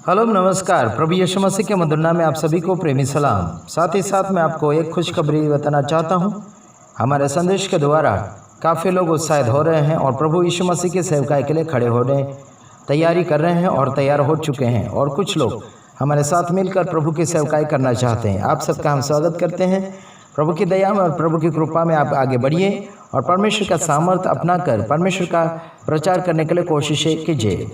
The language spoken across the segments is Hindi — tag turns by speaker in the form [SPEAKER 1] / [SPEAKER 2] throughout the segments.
[SPEAKER 1] हेलो नमस्कार। प्रभु यीशु मसीह के मधुर नाम में आप सभी को प्रेमी सलाम। साथ ही साथ मैं आपको एक खुशखबरी बताना चाहता हूँ। हमारे संदेश के द्वारा काफ़ी लोग उत्साहित हो रहे हैं और प्रभु यीशु मसीह की सेवकाई के लिए खड़े होने तैयारी कर रहे हैं और तैयार हो चुके हैं, और कुछ लोग हमारे साथ मिलकर प्रभु की सेवकाई करना चाहते हैं। आप सबका हम स्वागत करते हैं। प्रभु की दया में और प्रभु की कृपा में आप आगे बढ़िए और परमेश्वर का सामर्थ्य अपनाकर परमेश्वर का प्रचार करने के लिए कोशिशें कीजिए।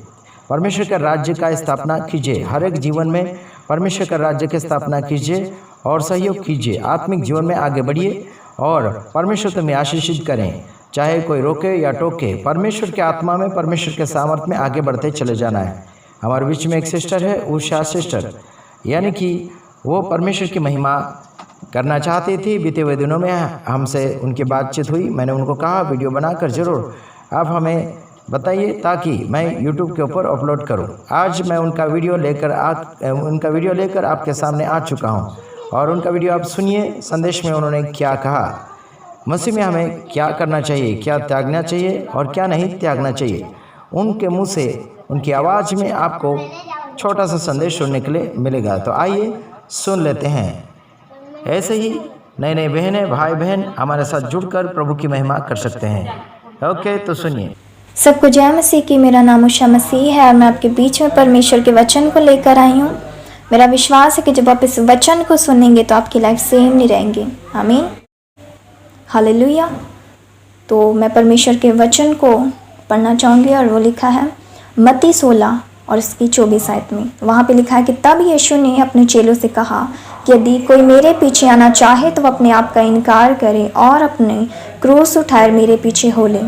[SPEAKER 1] परमेश्वर के राज्य का स्थापना कीजिए। हर एक जीवन में परमेश्वर का राज्य की स्थापना कीजिए और सहयोग कीजिए। आत्मिक जीवन में आगे बढ़िए और परमेश्वर तुम्हें आशीषित करें, चाहे कोई रोके या टोके। परमेश्वर के आत्मा में, परमेश्वर के सामर्थ्य में आगे बढ़ते चले जाना है। हमारे बीच में एक सिस्टर है, उषा सिस्टर, यानी कि वो परमेश्वर की महिमा करना चाहती थी। बीते हुए दिनों में हमसे उनकी बातचीत हुई। मैंने उनको कहा वीडियो बनाकर ज़रूर आप हमें बताइए ताकि मैं YouTube के ऊपर अपलोड करूं। आज मैं उनका वीडियो लेकर आपके सामने आ चुका हूं और उनका वीडियो आप सुनिए। संदेश में उन्होंने क्या कहा, मसीह में हमें क्या करना चाहिए, क्या त्यागना चाहिए और क्या नहीं त्यागना चाहिए। उनके मुंह से, उनकी आवाज़ में आपको छोटा सा संदेश सुनने के लिए मिलेगा। तो आइए सुन लेते हैं। ऐसे ही नए नए बहनें, भाई बहन हमारे साथ जुड़कर प्रभु की महिमा कर सकते हैं। ओके, तो सुनिए।
[SPEAKER 2] सबको जय मसीह की। मेरा नाम उषा मसीह है और मैं आपके बीच में परमेश्वर के वचन को लेकर आई हूँ। मेरा विश्वास है कि जब आप इस वचन को सुनेंगे तो आपकी लाइफ सेम नहीं रहेंगी। आमीन, हालेलुया। तो मैं परमेश्वर के वचन को पढ़ना चाहूँगी और वो लिखा है मत्ती 16 और इसकी 24 आयत में। वहाँ पे लिखा है कि तब यीशु ने अपने चेलों से कहा कि यदि कोई मेरे पीछे आना चाहे तो वह अपने आप का इनकार करे और अपने क्रूस उठाए मेरे पीछे हो ले।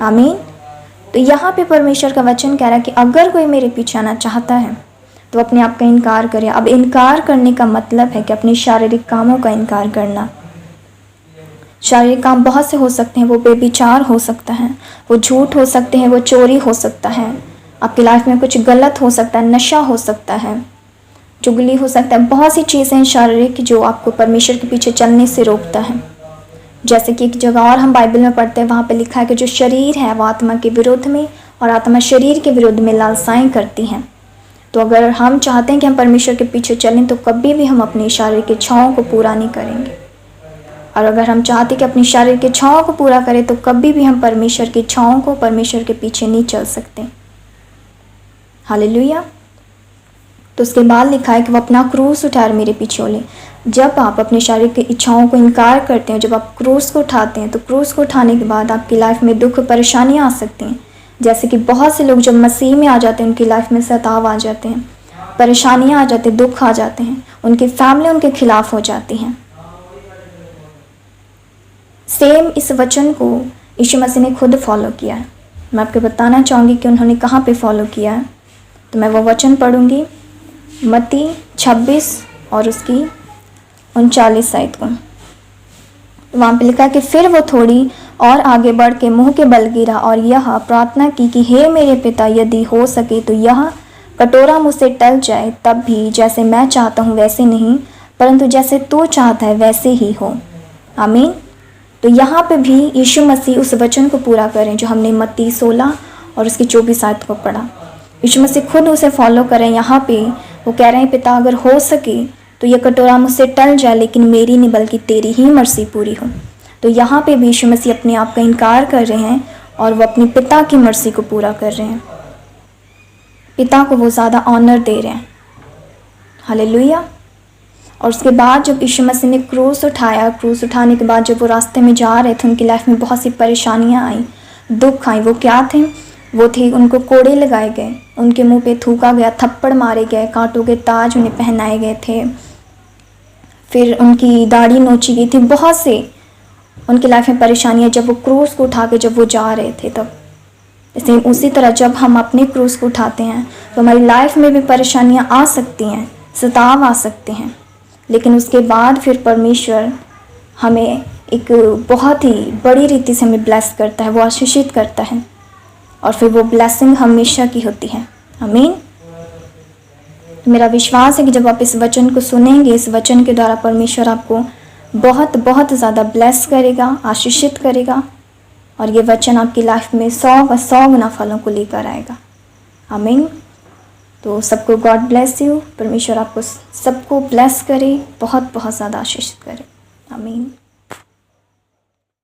[SPEAKER 2] आमीन। तो यहाँ पे परमेश्वर का वचन कह रहा है कि अगर कोई मेरे पीछे आना चाहता है तो अपने आप का इनकार करे। अब इनकार करने का मतलब है कि अपने शारीरिक कामों का इनकार करना। शारीरिक काम बहुत से हो सकते हैं। वो बेविचार हो सकता है, वो झूठ हो सकते हैं, वो चोरी हो सकता है, आपकी लाइफ में कुछ गलत हो सकता है, नशा हो सकता है, चुगली हो सकता है। बहुत सी चीज़ें हैं शारीरिक जो आपको परमेश्वर के पीछे चलने से रोकता है। जैसे कि एक जगह और हम बाइबल में पढ़ते हैं, वहाँ पे लिखा है कि जो शरीर है वो आत्मा के विरुद्ध में और आत्मा शरीर के विरुद्ध में लालसाएं करती हैं। तो अगर हम चाहते हैं कि हम परमेश्वर के पीछे चलें तो कभी भी हम अपनी शारीरिक इच्छाओं को पूरा नहीं करेंगे। और अगर हम चाहते हैं कि अपनी शारीरिक इच्छाओं को पूरा करें तो कभी भी हम परमेश्वर की इच्छाओं को, परमेश्वर के पीछे नहीं चल सकते। हालेलुया। तो उसके बाद लिखा है कि वो अपना क्रूस उठाकर मेरे पीछे हो ले। जब आप अपने शारीरिक इच्छाओं को इनकार करते हैं, जब आप क्रूस को उठाते हैं, तो क्रूस को उठाने के बाद आपकी लाइफ में दुख परेशानियां आ सकती हैं। जैसे कि बहुत से लोग जब मसीह में आ जाते हैं उनकी लाइफ में सताव आ जाते हैं, परेशानियां आ जाती हैं, दुख आ जाते हैं, उनकी फैमिली उनके खिलाफ हो जाती हैं। सेम इस वचन को यीशु मसीह ने खुद फॉलो किया है। मैं आपको बताना चाहूँगी कि उन्होंने कहाँ पर फॉलो किया है। तो मैं वो वचन पढ़ूँगी, मत्ती 26 और उसकी 39 आयत को। वहाँ पे लिखा है कि फिर वो थोड़ी और आगे बढ़ के मुंह के बल गिरा और यह प्रार्थना की कि हे मेरे पिता, यदि हो सके तो यह कटोरा मुझसे टल जाए, तब भी जैसे मैं चाहता हूँ वैसे नहीं, परंतु जैसे तू चाहता है वैसे ही हो। आमीन। तो यहाँ पे भी यीशु मसीह उस वचन को पूरा करें जो हमने मत्ती 16 और उसकी 24 आयत को पढ़ा। यीशु मसीह खुद उसे फॉलो करें। यहाँ पे वो कह रहे हैं, पिता अगर हो सके तो ये कटोरा मुझसे टल जाए, लेकिन मेरी नहीं बल्कि तेरी ही मर्जी पूरी हो। तो यहाँ पे भी यीशु मसीह अपने आप का इनकार कर रहे हैं और वो अपने पिता की मर्जी को पूरा कर रहे हैं। पिता को वो ज़्यादा ऑनर दे रहे हैं। हालेलुया। और उसके बाद जब यीशु मसीह ने क्रूस उठाया, क्रूस उठाने के बाद जब वो रास्ते में जा रहे थे उनकी लाइफ में बहुत सी परेशानियाँ आई, दुख आई। वो क्या थे? वो थे, उनको कोड़े लगाए गए, उनके मुंह पे थूका गया, थप्पड़ मारे गए, कांटों के ताज उन्हें पहनाए गए थे, फिर उनकी दाढ़ी नोची गई थी। बहुत से उनकी लाइफ में परेशानियाँ जब वो क्रूस को उठा के जब वो जा रहे थे तब। इसलिए उसी तरह जब हम अपने क्रूस को उठाते हैं तो हमारी लाइफ में भी परेशानियाँ आ सकती हैं, सताव आ सकते हैं, लेकिन उसके बाद फिर परमेश्वर हमें एक बहुत ही बड़ी रीति से हमें ब्लेस करता है, वो आशीषित करता है और फिर वो ब्लेसिंग हमेशा की होती है। आमीन। मेरा विश्वास है कि जब आप इस वचन को सुनेंगे, इस वचन के द्वारा परमेश्वर आपको बहुत बहुत ज़्यादा ब्लेस करेगा, आशीषित करेगा और ये वचन आपकी लाइफ में 100 व 100 गुना फलों को लेकर आएगा। आमीन। तो सबको गॉड ब्लेस यू, परमेश्वर आपको सबको ब्लेस करे, बहुत बहुत ज़्यादा आशीषित करे। आमीन।